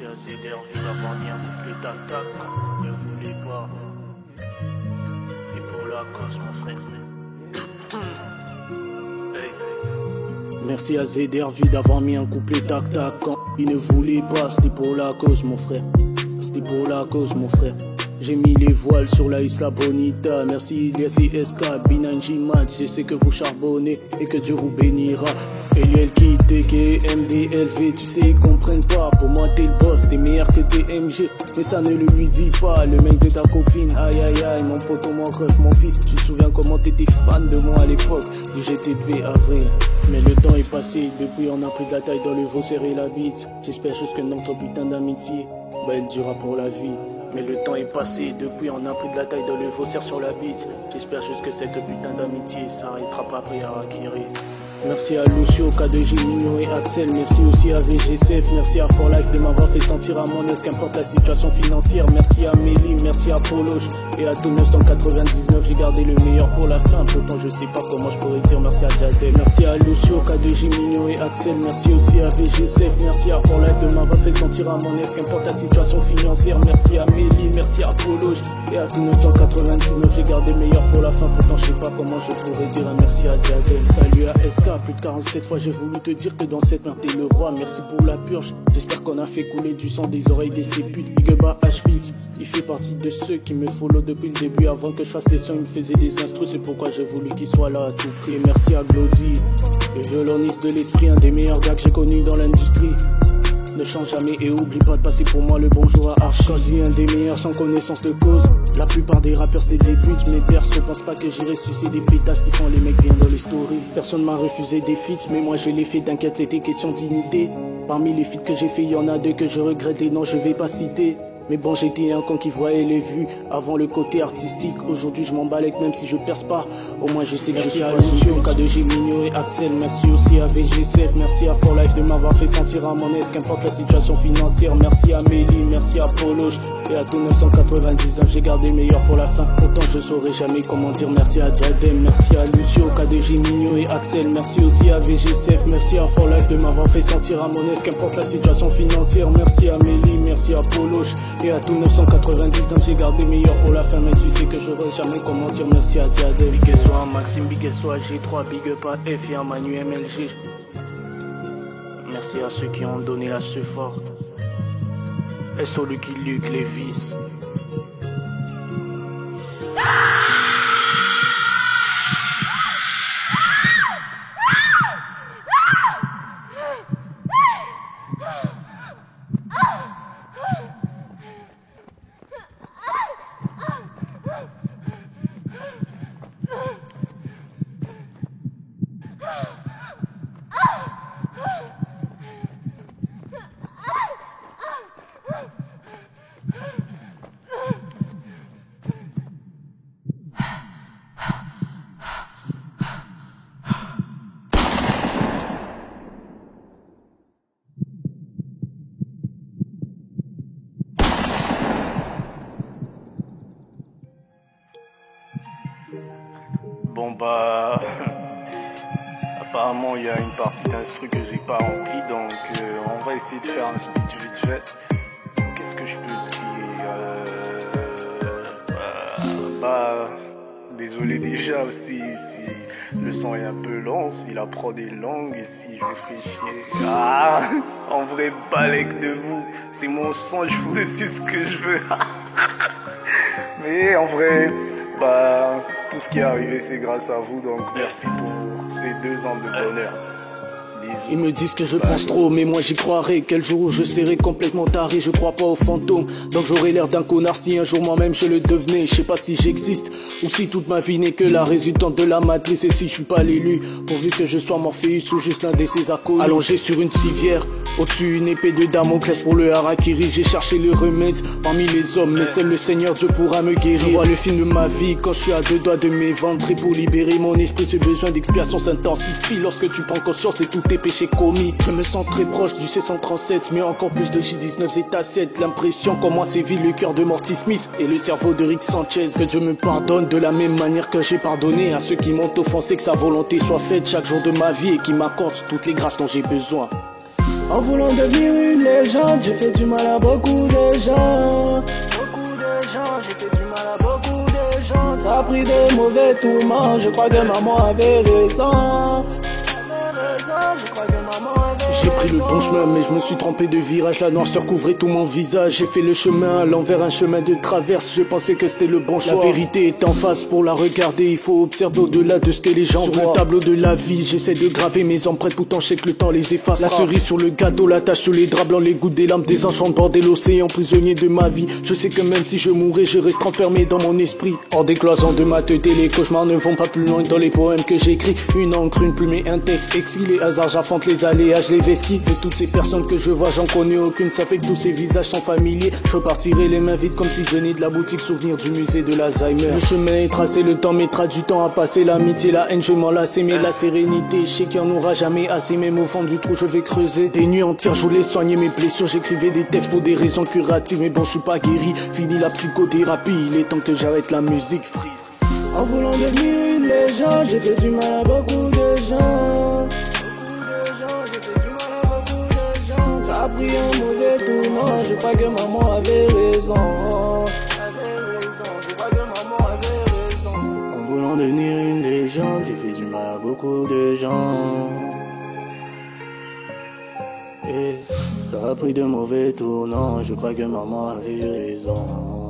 Merci à ZRV d'avoir mis un couple tac-tac. Ne voulez pas. Et pour la cause, mon frère. Hey. Merci à ZRV d'avoir mis un couplet tac-tac. Quand il ne voulait pas, c'était pour la cause, mon frère. C'était pour la cause, mon frère. J'ai mis les voiles sur la Isla Bonita. Merci Ilias et SK, Binanji Match. Je sais que vous charbonnez et que Dieu vous bénira. Eliel qui TK, MDLV, tu sais, ils comprennent pas. Pour moi, t'es le boss, t'es meilleur que TMG. Mais ça ne le lui dis pas, le mec de ta copine. Aïe aïe aïe, mon poteau, mon ref, mon fils. Tu te souviens comment t'étais fan de moi à l'époque du GTP avril. Mais le temps est passé, depuis on a pris de la taille dans le veau, serré la bite. J'espère juste que notre putain d'amitié, bah elle durera pour la vie. Mais le temps est passé, depuis on a pris de la taille dans le faussaire sur la bite. J'espère juste que cette putain d'amitié s'arrêtera pas après à Harakiri. Merci à Lucio, K2G, Mignon et Axel. Merci aussi à VGCF. Merci à For Life de m'avoir fait sentir à mon aise qu'importe la situation financière. Merci à Mélie, merci à Poloche et à tout 999. J'ai gardé le meilleur pour la fin. Pourtant je sais pas comment je pourrais dire merci à Diadem. Merci à Lucio, K2G, Mignon et Axel. Merci aussi à VGCF. Merci à For Life de m'avoir fait sentir à mon aise qu'importe la situation financière. Merci à Mélie, merci à Poloche et à tout 999. J'ai gardé le meilleur pour la fin. Pourtant je sais pas comment je pourrais dire un merci à Diadem. Salut à SK. Plus de 47 fois j'ai voulu te dire que dans cette merde t'es le roi. Merci pour la purge. J'espère qu'on a fait couler du sang des oreilles de ces putes. Big up à H-Beat. Il fait partie de ceux qui me follow depuis le début. Avant que je fasse les sons il me faisait des instrus. C'est pourquoi j'ai voulu qu'il soit là à tout prix. Et merci à Glody, le violoniste de l'esprit. Un des meilleurs gars que j'ai connu dans l'industrie. Ne change jamais et oublie pas de passer pour moi le bonjour à Arch. Quand je dis un des meilleurs sans connaissance de cause. La plupart des rappeurs c'est des putes. Mais perso pense pas que j'irai sucer des pétasses qui font les mecs bien dans les stories. Personne m'a refusé des feats mais moi je les fais, t'inquiète c'était question d'unité. Parmi les feats que j'ai fait y'en a deux que je regrette et non je vais pas citer. Mais bon j'étais un con qui voyait les vues avant le côté artistique. Aujourd'hui je m'emballe même si je perce pas. Au moins je sais que je suis à Lucio, K2G, Mignon et Axel. Merci aussi à VGCF, merci à For Life de m'avoir fait sentir à mon aise qu'importe la situation financière. Merci à Mélie, merci à Poloche et à tout 999. J'ai gardé le meilleur pour la fin. Pourtant je saurais jamais comment dire merci à Diadem. Merci à Lucio, K2G, Mignon et Axel. Merci aussi à VGCF, merci à For Life de m'avoir fait sentir à mon aise qu'importe la situation financière. Merci à Mélie, merci à Poloche et à tout 999, j'ai gardé meilleur pour la fin. Mais tu sais que j'aurais jamais comment dire merci à Diadem. Big S à Maxime, Big S à G3, Big up à F et à Manu MLG. Merci à ceux qui ont donné la ce fort. SO Lucky Luke, les vices. Bon bah apparemment il y a une partie d'instru que j'ai pas remplie, donc on va essayer de faire un speech vite fait. Qu'est-ce que je peux dire désolé déjà aussi si le son est un peu long, si la prod est longue et si je vous fais chier. En vrai balèque de vous, c'est mon son, je fous dessus ce que je veux. Mais en vrai tout ce qui est arrivé c'est grâce à vous, donc merci pour ces 2 ans de bonheur. Bisous. Ils me disent que je pense trop, mais moi j'y croirais. Quel jour où je serai complètement taré, je crois pas aux fantômes. Donc j'aurai l'air d'un connard si un jour moi-même je le devenais. Je sais pas si j'existe ou si toute ma vie n'est que la résultante de la matrice. Et si je suis pas l'élu, pourvu que je sois Morpheus ou juste l'un des César Colis. Allongé sur une civière, au-dessus une épée de Damoclès pour le harakiri. J'ai cherché le remède parmi les hommes, mais seul le Seigneur Dieu pourra me guérir. Je vois le film de ma vie quand je suis à 2 doigts de m'éventrer. Pour libérer mon esprit, ce besoin d'expiation s'intensifie lorsque tu prends conscience de tous tes péchés commis. Je me sens très proche du C137, mais encore plus de J19 Zeta 7. L'impression comment sévit le cœur de Morty Smith et le cerveau de Rick Sanchez. Que Dieu me pardonne de la même manière que j'ai pardonné à ceux qui m'ont offensé. Que sa volonté soit faite chaque jour de ma vie et qui m'accorde toutes les grâces dont j'ai besoin. En voulant devenir une légende, j'ai fait du mal à beaucoup de gens. J'ai fait du mal à beaucoup de gens. Ça a pris de mauvais tourments, je crois que maman avait raison. J'ai pris le bon chemin mais je me suis trompé de virage. La noirceur couvrait tout mon visage. J'ai fait le chemin à l'envers, un chemin de traverse. Je pensais que c'était le bon choix. La vérité est en face, pour la regarder il faut observer au-delà de ce que les gens voient. Sur le tableau de la vie, j'essaie de graver mes empreintes. Pourtant je sais que le temps les effacera. La cerise sur le gâteau, la tache sur les draps blancs, les gouttes des lampes, des enchantements, bordel, l'océan, prisonnier de ma vie. Je sais que même si je mourrais, je reste enfermé dans mon esprit. Hors des cloisons de ma tête, les cauchemars ne vont pas plus loin dans les poèmes que j'écris. Une encre, une plume et un texte exquis. Les hasards, j'affronte les aléas, je les esquive. De toutes ces personnes que je vois, j'en connais aucune. Ça fait que tous ces visages sont familiers. Je repartirai les mains vides comme si je venais de la boutique souvenir du musée de l'Alzheimer. Le chemin est tracé, le temps mettra du temps à passer. L'amitié, la haine, je vais m'en lasser. Mais la sérénité, je sais qu'il n'y en aura jamais assez. Même au fond du trou, je vais creuser. Des nuits entières, je voulais soigner mes blessures. J'écrivais des textes pour des raisons curatives. Mais bon, je suis pas guéri. Fini la psychothérapie, il est temps que j'arrête la musique. Freeze. En voulant devenir une légende, j'ai fait du mal à beaucoup de gens. Ça a pris un mauvais tournant, je crois que maman avait raison. Je crois que maman avait raison. En voulant devenir une légende, j'ai fait du mal à beaucoup de gens. Et ça a pris de mauvais tournants, je crois que maman avait raison.